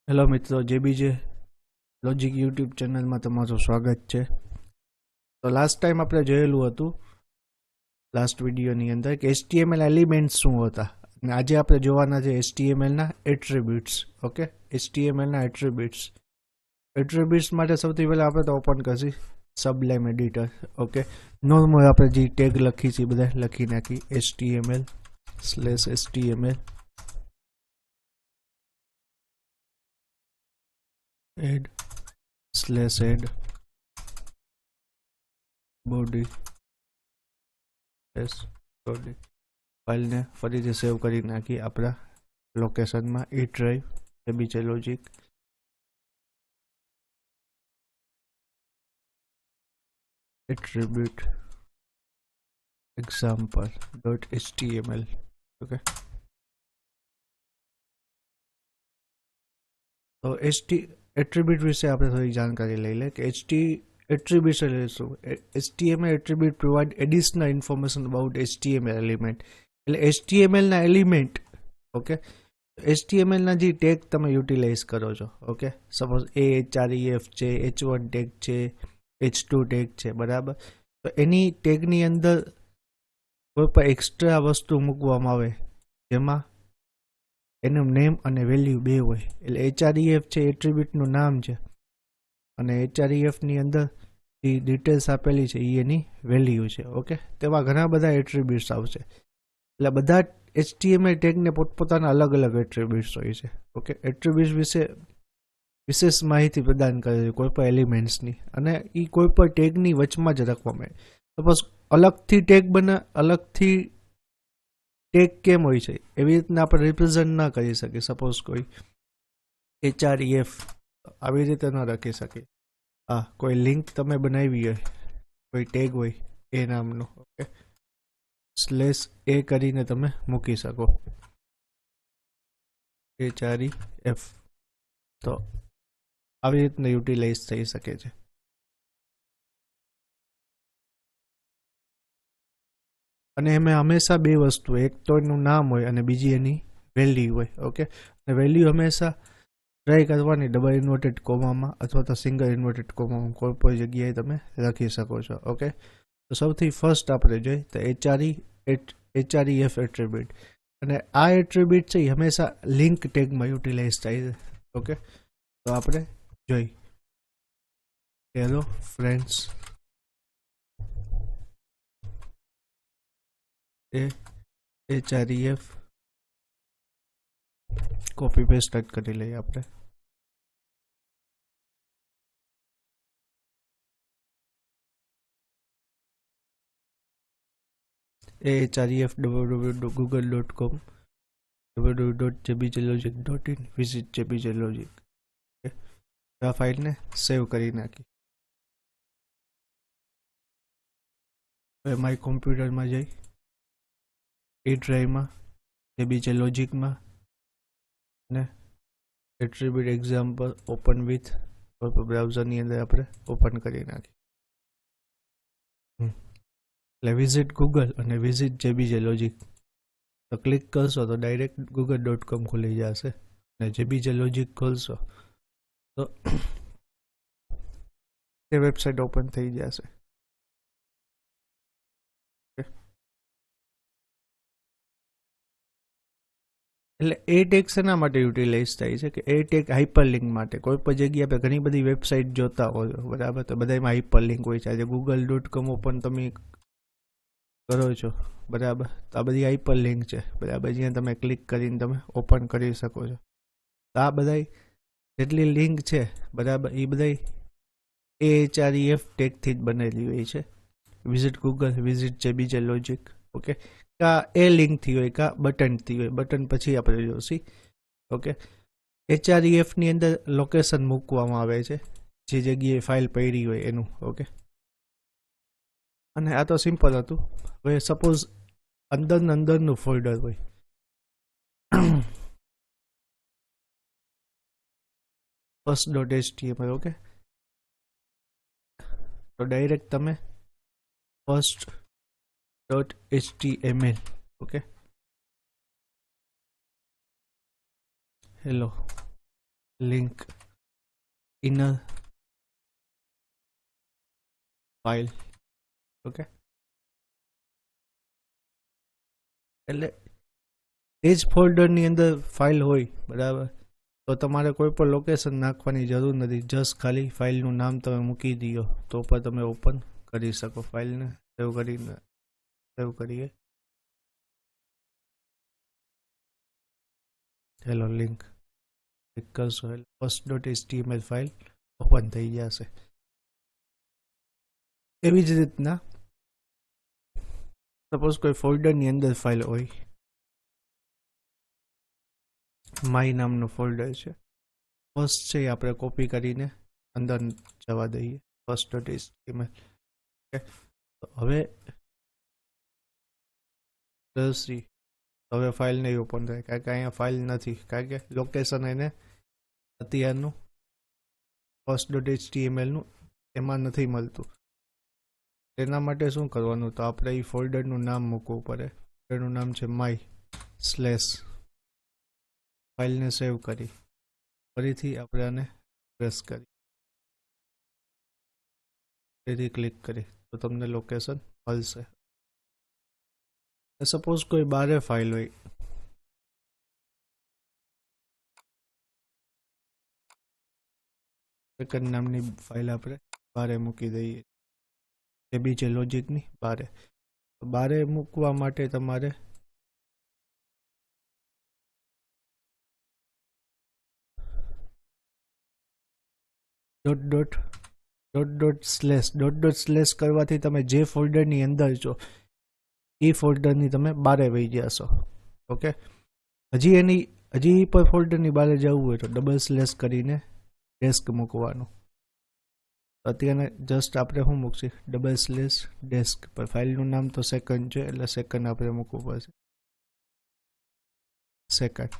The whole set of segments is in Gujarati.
હેલો મિત્રો, જેબીજે લોજિક યુટ્યુબ ચેનલમાં તમારું સ્વાગત છે. તો લાસ્ટ ટાઈમ આપણે જોયેલું હતું લાસ્ટ વિડીયોની અંદર કે HTML એલિમેન્ટ્સ શું હતા, અને આજે આપણે જોવાના છે HTMLના એટ્રીબ્યુટ્સ. ઓકે, HTMLના એટ્રીબ્યુટ્સ માટે સૌથી પહેલાં આપણે તો ઓપન કરશી સબલાઇમ એડિટર. ઓકે, નોર્મલ આપણે જે ટેગ લખી છે બધા લખી નાખી HTML/HTML add/add body ફાઇલને ફરીથી સેવ કરી નાખી આપણા લોકેશનમાં E drive JBJ logic. Attribute example.html. Okay, તો એટ્રીબ્યુટ વિશે આપણે થોડી જાણકારી લઈ લે કે એટ્રીબ્યુટ એટલે શું. HTML attribute provide additional information about HTML element. એટલે HTML ના એલિમેન્ટ. ઓકે, HTML ના જે ટેગ તમે યુટિલાઇઝ કરો છો. ઓકે, સપોઝ AHREF છે, H1 ટેગ છે, H2 ટેગ છે, બરાબર. તો એની ટેગની અંદર કોઈ પણ એક્સ્ટ્રા વસ્તુ મૂકવામાં આવે જેમાં એનું નેમ અને વેલ્યુ બે હોય. એટલે HREF છે એટ્રીબ્યુટનું નામ છે, અને HREFની અંદર જે ડિટેલ્સ આપેલી છે એ એની વેલ્યુ છે. ઓકે, તેમાં ઘણા બધા એટ્રીબ્યુટ્સ આવશે. એટલે બધા HTML ટેગને પોતપોતાના અલગ અલગ એટ્રીબ્યુટ્સ હોય છે. ઓકે, એટ્રીબ્યુટ્સ વિશે વિશેષ માહિતી પ્રદાન કરે છે કોઈ પણ એલિમેન્ટ્સની, અને એ કોઈ પણ ટેગની વચમાં જ રાખવામાં આવે. સપોઝ અલગથી ટેગ કેમ હોય છે એવી રીતના આપણે રિપ્રેઝન્ટ ના કરી શકીએ. સપોઝ કોઈ HREF આવી રીતે ન રાખી શકીએ. હા, કોઈ લિંક તમે બનાવી હોય, કોઈ ટેગ હોય એ નામનો. ઓકે, /a કરીને તમે મૂકી શકો HREF. તો આવી રીતના યુટિલાઇઝ થઈ શકે છે. અને એમાં હંમેશા બે વસ્તુ, એક તો એનું નામ હોય અને બીજી એની વેલ્યુ હોય. ઓકે, અને વેલ્યુ હંમેશા ટ્રાય કરવાની ડબલ ઇન્વર્ટેડ કોમામાં અથવા તો સિંગલ ઇન્વર્ટેડ કોમામાં કોઈ પણ જગ્યાએ તમે લખી શકો છો. ઓકે, તો સૌથી ફર્સ્ટ આપણે જોઈએ તો HREF એટ્રીબ્યુટ. અને આ એટ્રીબ્યુટ છે એ હંમેશા લિંક ટેગમાં યુટિલાઇઝ થાય છે. ઓકે, તો આપણે જોઈ hello friends HREF copy paste જ કરી લઈએ આપણે. HREF www.google.com www.jbjlogic.in visit jbjlogic. આ ફાઇલને સેવ કરી નાખી. હવે માય કોમ્પ્યુટરમાં જઈ E ડ્રાઈવમાં જેબીજે લોજિકમાં ને એટ્રીબ્યુટ એક્ઝામ્પલ ઓપન વિથ બ્રાઉઝરની અંદર આપણે ઓપન કરી નાખી. એટલે વિઝિટ ગૂગલ અને વિઝિટ જેબીજે લોજિક તો ક્લિક કરશો તો ડાયરેક્ટ google.com ખુલી જશે. અને જેબીજે લોજિક ખોલશો તો તે વેબસાઇટ ઓપન થઈ જશે. એટલે એ ટેગ શેના માટે યુટિલાઇઝ થાય છે કે એ ટેગ હાઇપરલિંક માટે. કોઈ પણ જગ્યાએ આપણે ઘણી બધી વેબસાઇટ જોતા હોય, બરાબર, તો બધામાં હાઇપરલિંક હોય છે. આજે google.com ઓપન તમે કરો છો, બરાબર, તો આ બધી હાઇપરલિંક છે, બરાબર, જ્યાં તમે ક્લિક કરીને તમે ઓપન કરી શકો છો. તો આ બધા જેટલી લિંક છે, બરાબર, એ બધા HREF ટેગથી જ બનેલી હોય છે. Visit Google, visit JBJ logic. Okay, કા એ લિંકથી હોય કા બટનથી હોય. બટન પછી આપણે જોશી. ઓકે, HREFની અંદર લોકેશન મૂકવામાં આવે છે જે જગ્યાએ ફાઇલ પડી હોય એનું. ઓકે, અને આ તો સિમ્પલ હતું. હવે સપોઝ અંદરનું ફોલ્ડર હોય first.html. ઓકે, તો ડાયરેક્ટ તમે first.html. Okay, hello link inner file. Okay, એટલે એ જ ફોલ્ડરની અંદર ફાઇલ હોય, બરાબર, તો તમારે કોઈ પણ લોકેશન નાખવાની જરૂર નથી. જસ્ટ ખાલી ફાઇલનું નામ તમે મૂકી દો તો પણ તમે ઓપન કરી શકો. ફાઇલને સેવ કરીએ. હેલો લિંક ક્લિક કરશો એટલે first.html ફાઇલ ઓપન થઈ જશે. એવી જ રીતના સપોઝ કોઈ ફોલ્ડરની અંદર ફાઇલ હોય, માય નામનું ફોલ્ડર છે, ફર્સ્ટ છે એ આપણે કોપી કરીને અંદર જવા દઈએ first.html. તો હવે હવે ફાઇલ નહીં ઓપન થાય, કારણ કે અહીંયા ફાઇલ નથી, કારણ કે લોકેશન એને અત્યારનું first.html નું એમાં નથી મળતું. તેના માટે શું કરવાનું, તો આપણે એ ફોલ્ડરનું નામ મૂકવું પડે. ફોલ્ડરનું નામ છે માય સ્લેશ. ફાઇલને સેવ કરી ફરીથી આપણે આને પ્રેસ કરી ફરીથી ક્લિક કરી તો તમને લોકેશન મળશે. સપોઝ કોઈ બારે ફાઇલ હોય, સેકન્ડ નામની ફાઇલ આપણે બારે મૂકી દઈએ. એ બી છે લોજિકની બારે. બારે મૂકવા માટે તમારે ડોટ ડોટ સ્લેશ કરવાથી તમે જે ફોલ્ડરની અંદર છો એ ફોલ્ડરની તમે બારે વહી જશો. ઓકે, હજી પર ફોલ્ડરની બારે જવું હોય તો ડબલ સ્લેશ કરીને ડેસ્ક મૂકવાનું. અત્યારે જસ્ટ આપણે શું મૂકશે, ડબલ સ્લેશ ડેસ્ક. પર ફાઇલનું નામ તો સેકન્ડ છે એટલે સેકન્ડ આપણે મૂકવું પડશે. સેકન્ડ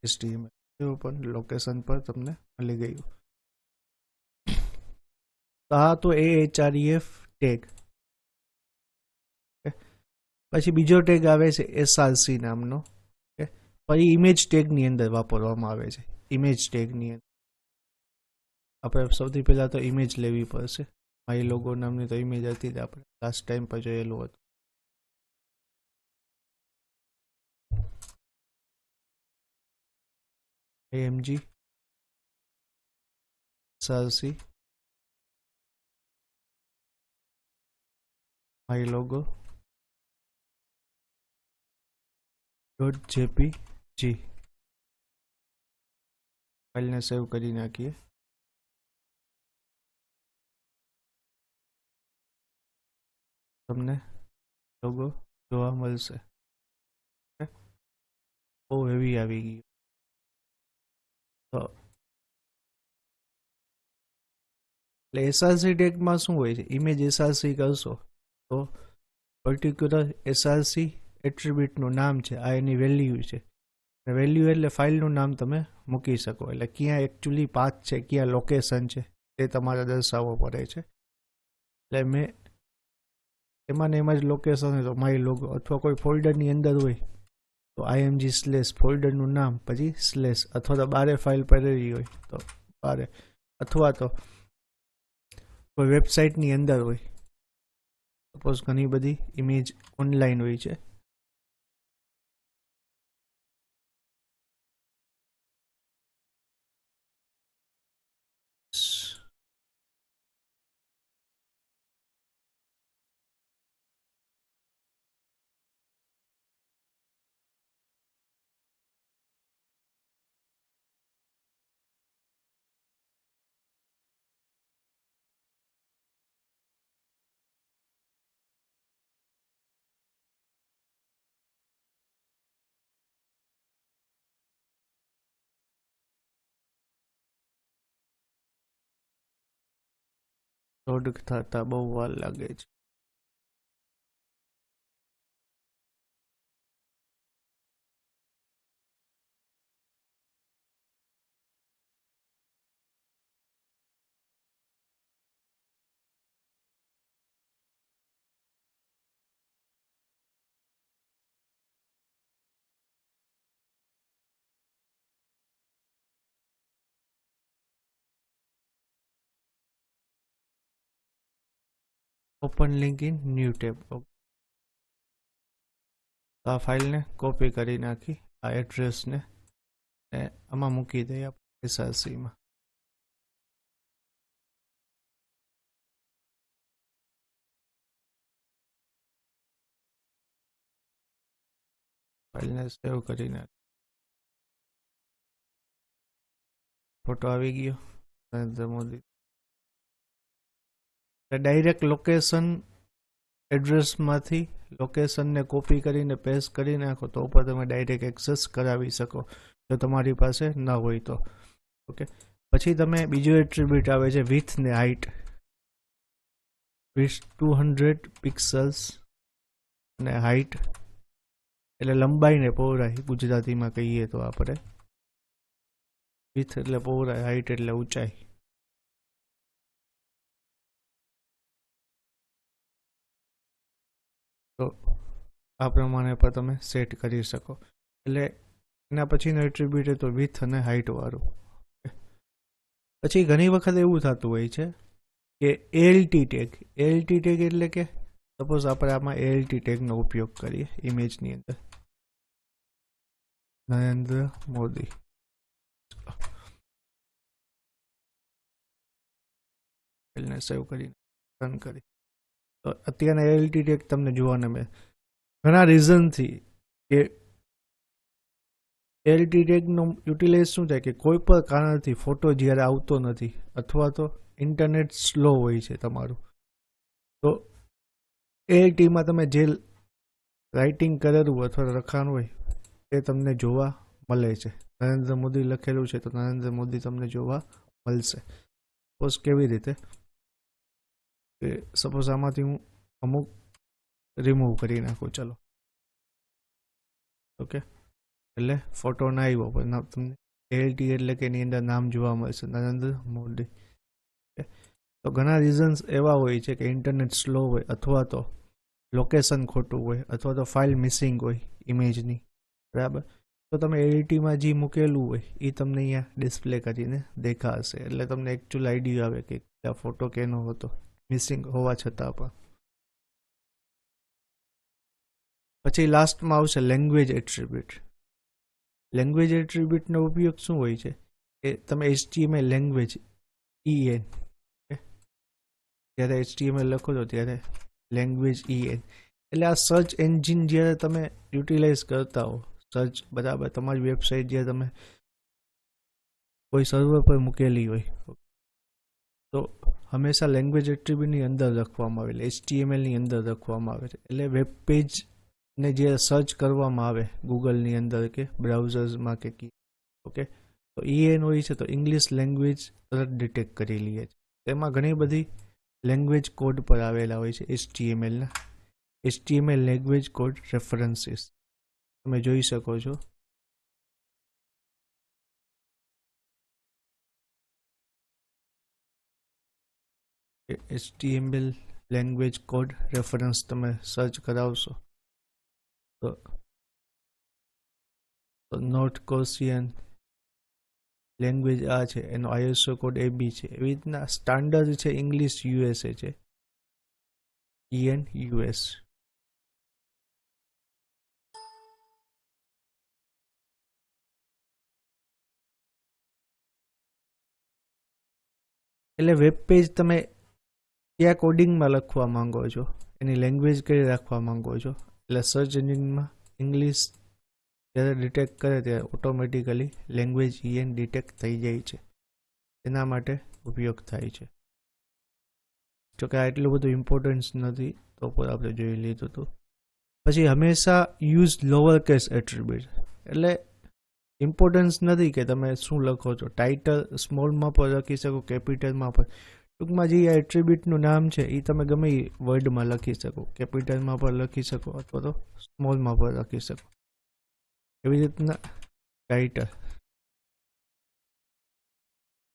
.html પણ લોકેશન પર તમને મળી ગયું. આ તો AHREF ટેગ. પછી બીજો ટેગ આવે છે SRC નામનો. પછી ઇમેજ ટેગની અંદર વાપરવામાં આવે છે. ઇમેજ ટેગની અંદર આપણે સૌથી પહેલા તો ઇમેજ લેવી પડશે. માય લોગો નામની તો ઇમેજ હતી જ, આપણે લાસ્ટ ટાઈમ પર જોયેલું હતું. AMG SRC my logo .jpg. ફાઇલને સેવ કરી નાખીએ. તમને લોગો જોવા મળશે. બહુ હેવી આવી ગયું. તો એટલે SRC ટેગમાં શું હોય છે, ઇમેજ SRC કરશો તો પર્ટિક્યુલર SRC એટ્રીબ્યુટનું નામ છે, આ એની વેલ્યુ છે. વેલ્યુ એટલે ફાઇલનું નામ તમે મૂકી શકો. એટલે ક્યાં એકચ્યુઅલી પાથ છે, ક્યાં લોકેશન છે તે તમારે દર્શાવવો પડે છે. એટલે મેં એમાં ને એમાં જ લોકેશન હોય તો માય લોગો, અથવા કોઈ ફોલ્ડરની અંદર હોય તો IMG સ્લેશ ફોલ્ડરનું નામ પછી સ્લેશ, અથવા તો બારે ફાઇલ પડેલી હોય તો બારે, અથવા તો કોઈ વેબસાઇટની અંદર હોય. સપોઝ ઘણી બધી ઇમેજ ઓનલાઈન હોય છે, લોડ થતા બહુ વાર લાગે છે. Open link in new tab. આ ફાઇલને કોપી કરી નાખી, આ એડ્રેસને આમાં મૂકી દઈએ આપણે SRCમાં. ફાઇલને સેવ કરી નાખી. ફોટો આવી ગયો નરેન્દ્ર મોદી. ડાયરેક્ટ લોકેશન એડ્રેસમાંથી લોકેશનને કોપી કરીને પેસ્ટ કરી નાખો તો ઉપર તમે ડાયરેક્ટ એક્સેસ કરાવી શકો જો તમારી પાસે ન હોય તો. ઓકે, પછી તમે બીજો એટ્રીબ્યુટ આવે છે વિથ ને હાઇટ. વિથ 200 પિક્સલ્સ અને હાઇટ એટલે લંબાઈ ને પહોળાઈ ગુજરાતીમાં કહીએ તો આપણે. વિથ એટલે પહોળાઈ, હાઇટ એટલે ઊંચાઈ. તો આ પ્રમાણે પણ તમે સેટ કરી શકો. એટલે એના પછીનો એટ્રીબ્યુટ તો વિથ અને હાઇટ વાળું. પછી ઘણી વખત એવું થતું હોય છે કે ALT ટેગ. ALT ટેગ એટલે કે સપોઝ આપણે આમાં ALT ટેગનો ઉપયોગ કરીએ ઇમેજની અંદર, નરેન્દ્ર મોદી. ફાઇલને સેવ કરી રન કરી તો અત્યારના ALT ટેગ તમને જોવાને મળે. ઘણા રીઝનથી કે ALT ટેગનો યુટિલાઇઝ શું થાય કે કોઈ પણ કારણથી ફોટો જ્યારે આવતો નથી અથવા તો ઇન્ટરનેટ સ્લો હોય છે તમારું, તો ALTમાં તમે જે રાઇટિંગ કરેલું અથવા લખાણ હોય એ તમને જોવા મળે છે. નરેન્દ્ર મોદી લખેલું છે તો નરેન્દ્ર મોદી તમને જોવા મળશે. સપોઝ કેવી રીતે કે સપોઝ આમાંથી હું અમુક રિમૂવ કરી નાખું. ચલો, ઓકે, એટલે ફોટો ના આવ્યો પણ તમને ALT એટલે કે એની અંદર નામ જોવા મળશે નરેન્દ્ર મોદી. તો ઘણા રીઝન્સ એવા હોય છે કે ઇન્ટરનેટ સ્લો હોય અથવા તો લોકેશન ખોટું હોય અથવા તો ફાઇલ મિસિંગ હોય ઇમેજની, બરાબર. તો તમે ALTમાં જે મૂકેલું હોય એ તમને અહીંયા ડિસ્પ્લે કરીને દેખાશે એટલે તમને એકચ્યુઅલ આઈડિયા આવે કે આ ફોટો કેનો હતો મિસિંગ હોવા છતાં પણ. પછી લાસ્ટમાં આવશે લેંગ્વેજ એટ્રીબ્યુટ. લેંગ્વેજ એટ્રીબ્યુટનો ઉપયોગ શું હોય છે કે તમે HTML લેંગ્વેજ EN, જ્યારે HTML લખો છો ત્યારે લેંગ્વેજ EN એટલે આ સર્ચ એન્જિન જ્યારે તમે યુટિલાઇઝ કરતા હો, સર્ચ, બરાબર, તમારી વેબસાઇટ જ્યારે તમે કોઈ સર્વર પર મૂકેલી હોય તો હંમેશા લેંગ્વેજ એટ્રીબ્યુટની અંદર લખવામાં આવે, HTMLની અંદર લખવામાં આવે છે. એટલે વેબ પેજને જે સર્ચ કરવામાં આવે ગૂગલની અંદર કે બ્રાઉઝર્સમાં કે ઓકે, તો EN હોય છે તો ઇંગ્લિશ લેંગ્વેજ તરત ડિટેક્ટ કરી લઈએ છે. તેમાં ઘણી બધી લેંગ્વેજ કોડ પર આવેલા હોય છે HTMLના. HTML લેંગ્વેજ કોડ રેફરન્સીસ તમે જોઈ શકો છો. HTML લેંગ્વેજ કોડ રેફરન્સ તમે સર્ચ કરાવશો તો નોર્થ કોરિયન લેંગ્વેજ આ છે, એનો ISO કોડ AB છે. એવી રીતના સ્ટાન્ડર્ડ છે ઇંગ્લિશ USA છે, EN US. એટલે વેબ પેજ તમે કયા કોડિંગમાં લખવા માંગો છો, એની લેંગ્વેજ કઈ રાખવા માંગો છો, એટલે સર્ચ એન્જિનમાં ઇંગ્લિશ જ્યારે ડિટેક્ટ કરે ત્યારે ઓટોમેટિકલી લેંગ્વેજ EN ડિટેક્ટ થઈ જાય છે. એના માટે ઉપયોગ થાય છે. જોકે આ એટલું બધું ઇમ્પોર્ટન્સ નથી તો પણ આપણે જોઈ લીધું હતું. પછી હંમેશા યુઝ લોઅર કેસ એટ્રીબ્યુટ. એટલે ઇમ્પોર્ટન્સ નથી કે તમે શું લખો છો, ટાઇટલ સ્મોલમાં પણ લખી શકો, કેપિટલમાં પણ. ટૂંકમાં જે આ એટ્રીબ્યુટનું નામ છે એ તમે ગમે એ વર્ડમાં લખી શકો, કેપિટલમાં પણ લખી શકો અથવા તો સ્મોલમાં પણ લખી શકો. એવી રીતના ટાઇટલ,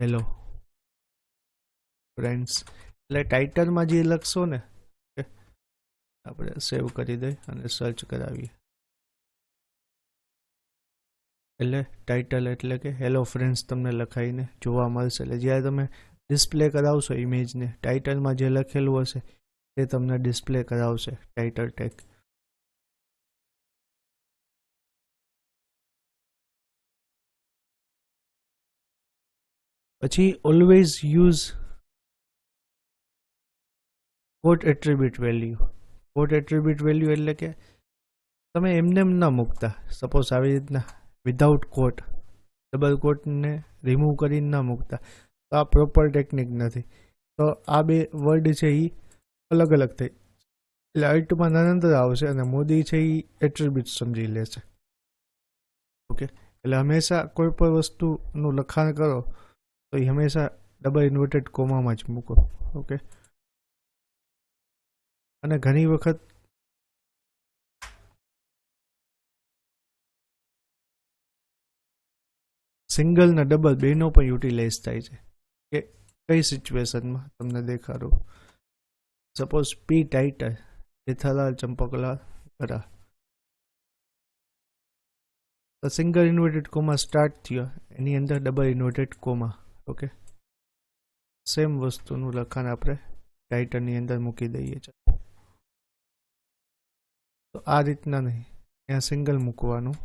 હેલો ફ્રેન્ડ્સ, એટલે ટાઇટલમાં જે લખશો ને આપણે સેવ કરી દઈએ અને સર્ચ કરાવીએ એટલે ટાઇટલ એટલે કે હેલો ફ્રેન્ડ્સ તમને લખાઈને જોવા મળશે. એટલે જ્યારે તમે ડિસ્પ્લે કરાવશો ઇમેજને, ટાઇટલમાં જે લખેલું હશે તે તમને ડિસ્પ્લે કરાવશે ટાઇટલ ટેગ. પછી ઓલવેઝ યુઝ કોટ એટ્રીબ્યુટ વેલ્યુ. કોટ એટ્રીબ્યુટ વેલ્યુ એટલે કે તમે એમને એમ ના મૂકતા. સપોઝ આવી રીતના વિધાઉટ કોટ, ડબલ કોટને રિમૂવ કરીને ના મૂકતા, તો આ પ્રોપર ટેકનિક નથી. તો આ બે વર્ડ છે એ અલગ અલગ થઈ, એટલે અલ્ટમાં નાનાંતર આવશે અને મોદી છે એ એટ્રીબ્યુટ સમજી લેશે. ઓકે, એટલે હંમેશા કોઈ પણ વસ્તુનું લખાણ કરો તો એ હંમેશા ડબલ ઇન્વર્ટેડ કોમામાં જ મૂકો. ઓકે, અને ઘણી વખત સિંગલ ને ડબલ બેનો પણ યુટિલાઇઝ થાય છે. કે કઈ સિચ્યુએશનમાં તમને દેખાડું. સપોઝ પી ટાઇટલ જેઠાલાલ ચંપકલાલ ગરા, તો સિંગલ ઇન્વર્ટેડ કોમા સ્ટાર્ટ થયો, એની અંદર double inverted comma. Okay, same વસ્તુનું લખાણ આપણે ટાઇટલની અંદર મૂકી દઈએ છીએ. તો આ રીતના નહીં, ત્યાં સિંગલ મૂકવાનું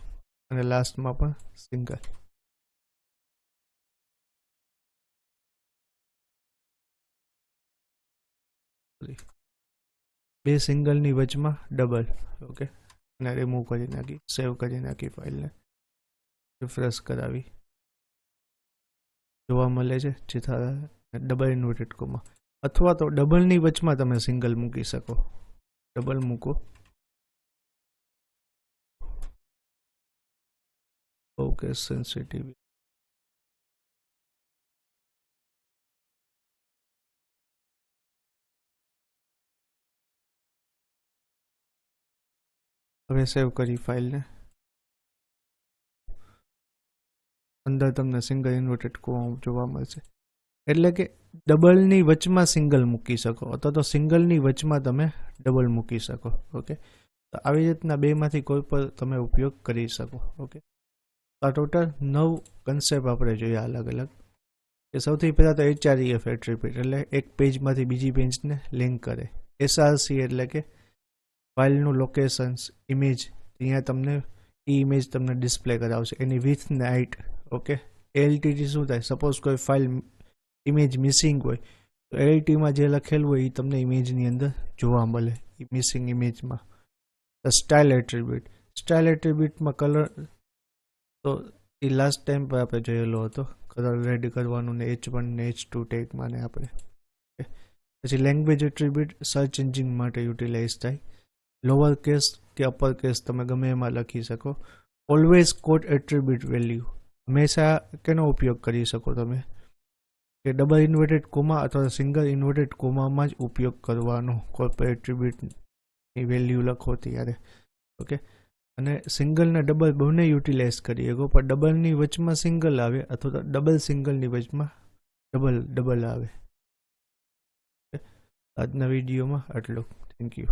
અને લાસ્ટમાં પણ સિંગલ. બે સિંગલની વચમાં ડબલ. ઓકે, અને રિમૂવ કરી નાખી, સેવ કરી નાખી ફાઇલને, રિફ્રેશ કરાવી, જોવા મળે છે જેઠાલાલ ડબલ ઇન્વર્ટેડ કોમા. અથવા તો ડબલની વચમાં તમે સિંગલ મૂકી શકો. ડબલ મૂકો, ઓકે, સેન્સિટિવ. હવે સેવ કરી ફાઇલને, અંદર તમને સિંગલ ઇન્વર્ટેડ કોમા જોવા મળશે. એટલે કે ડબલની વચમાં સિંગલ મૂકી શકો, અથવા તો સિંગલની વચમાં તમે ડબલ મૂકી શકો. ઓકે, તો આવી રીતના બેમાંથી કોઈ પણ તમે ઉપયોગ કરી શકો. ઓકે, આ ટોટલ 9 કન્સેપ્ટ આપણે જોઈએ અલગ અલગ. કે સૌથી પહેલાં તો HREF એટ્રીબ્યુટ, એટલે એક પેજમાંથી બીજી પેજને લિંક કરે. SRC એટલે કે ફાઇલનું લોકેશન્સ, ઇમેજ, અહીંયા તમને એ ઇમેજ તમને ડિસ્પ્લે કરાવશે, એની વિથ ને હાઇટ. ઓકે, ALTT શું થાય, સપોઝ કોઈ ફાઇલ ઇમેજ મિસિંગ હોય તો ALTમાં જે લખેલું હોય એ તમને ઇમેજની અંદર જોવા મળે, એ મિસિંગ ઇમેજમાં. સ્ટાઇલ એટ્રીબ્યુટ, સ્ટાઇલ એટ્રીબ્યુટમાં કલર, તો એ લાસ્ટ ટાઈમ પર આપણે જોયેલો હતો, કલર રેડ કરવાનું ને H1 ને H2 ટેગમાં ને આપણે. પછી લેંગ્વેજ એટ્રીબ્યુટ સર્ચ એન્જિન માટે યુટિલાઇઝ થાય. લોઅર કેસ કે અપર કેસ તમે ગમે એમાં લખી શકો. ઓલવેઝ કોટ એટ્રીબ્યુટ વેલ્યુ, હંમેશા કેનો ઉપયોગ કરી શકો તમે, કે ડબલ ઇન્વર્ટેડ કોમા અથવા સિંગલ ઇન્વર્ટેડ કોમામાં જ ઉપયોગ કરવાનો કોઈ પણ એટ્રીબ્યુટની વેલ્યુ લખો ત્યારે. ઓકે, અને સિંગલ ને ડબલ બંને યુટિલાઇઝ કરી શકો, પણ ડબલની વચમાં સિંગલ આવે અથવા તો ડબલ સિંગલની વચમાં ડબલ આવે. આજના વિડીયોમાં આટલું. Thank you.